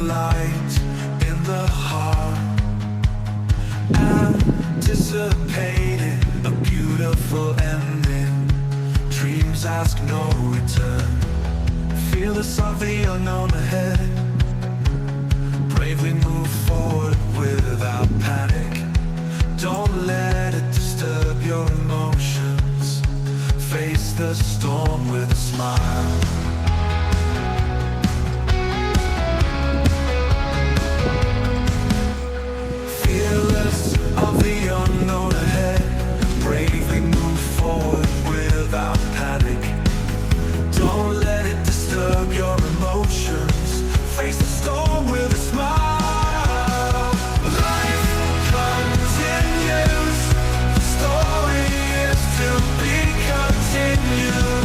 light in the heart, anticipating a beautiful ending. Dreams ask no return. Feel the sound of the unknown ahead. Bravely move forward without panic. Don't let it disturb your emotions. Face the storm with a smile. Fearless of the unknown ahead. Bravely move forward without panic. Don't let it disturb your emotions. Face the storm with a smile. Life continues. The story is to be continued.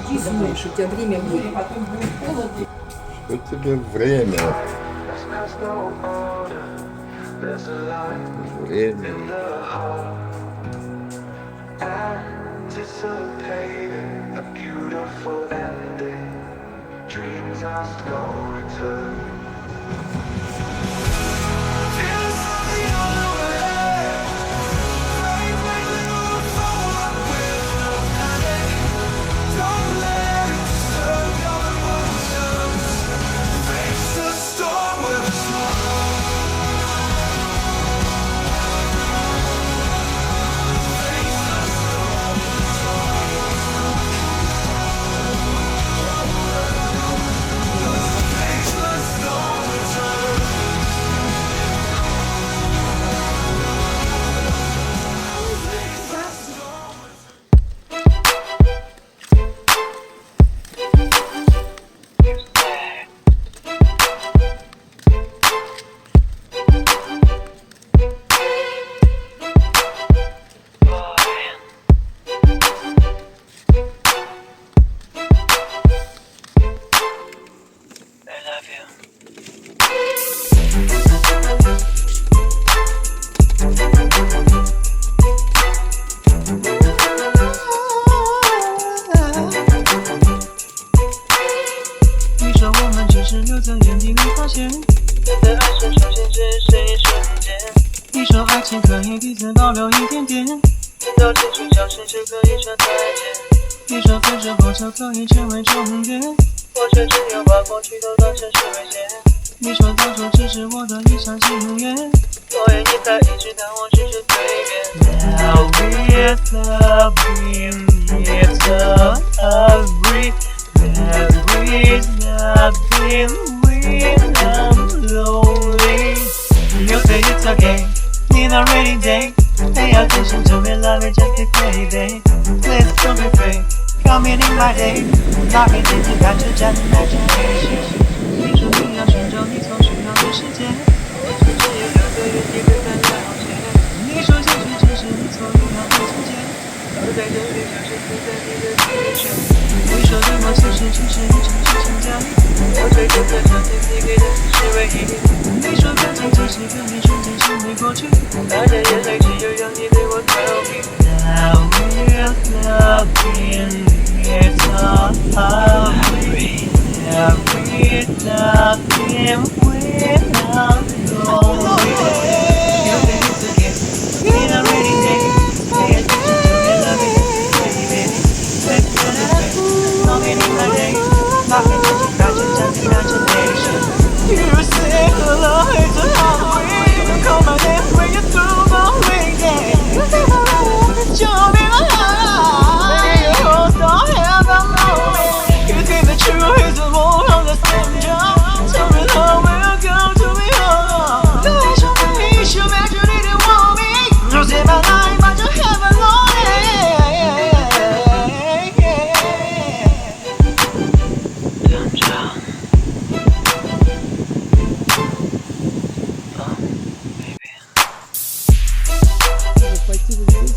Иди знаешь, у тебя время будет, потом будет холодно. Что тебе время? Время. Anticipating a beautiful ending. Dreams ask no return.你说分手后就可以成为终点，我却只有把过去都当成是危险。你说当初只是我的一厢情愿，所以你才一直当我只是随便。Now we're loving, it's agree that we're nothing when I'm lonely. You say it's okay, need a rainy day. Pay attention to me, love it, just be baby. Let's don't be fake. 高面临my day，那片天地看着站在这里。你说你要寻找你所需要的世界，我只有2个原地可以了解。你说结局只是你所遇到的情节，而在这里就是刻在你的记忆中。你说的梦其实只是一场虚情假意，我追求的场景你给的是唯一。你说感情只是跟你瞬间心会过去，那这眼泪只有让你对我逃避。Now we're loving, it's all we have. We're loving, we're not going. You think it's okay? We're not ready, baby. Pay attention to your loving, baby. Let's get it. Longing in my day, longing to you, got your just imagination. You say love is a highway. You call my name when you're through my way, yeah. You think I love it, you're in a high. Maybe you hold on, have a moment. You think the truth is the wall on the center. Tell me how we'll go to be home. The issue that you didn't want me. Just in my life, but you haven't known it. Захватили здесь.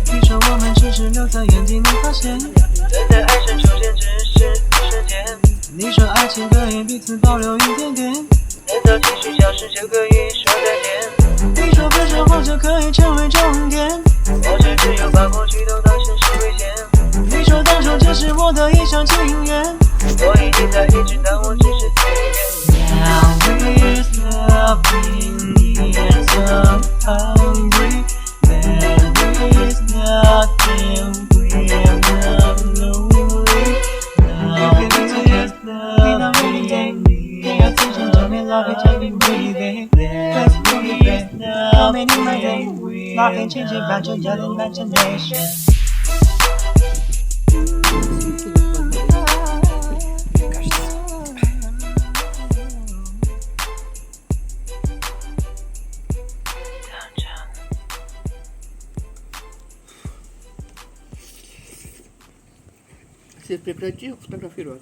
你说我们只是留在原地没发现，等待爱神出现只是一瞬间。你说爱情可以彼此保留一点点，等到情绪消失就可以说再见。你说分手后就可以成为终点，我却只有把过去都当成是危险。你说当初只是我的一厢情愿，我已经在一直但我只是随缘。Now we're loving, it's so hungry. There is nothing we're not lonely. Now it's loving, pay attention to me, love it, take it breathing. Let's breathe now, many my day, nothing changing, but just your imagination. Мне кажется. Свет, прекрати фотографировать.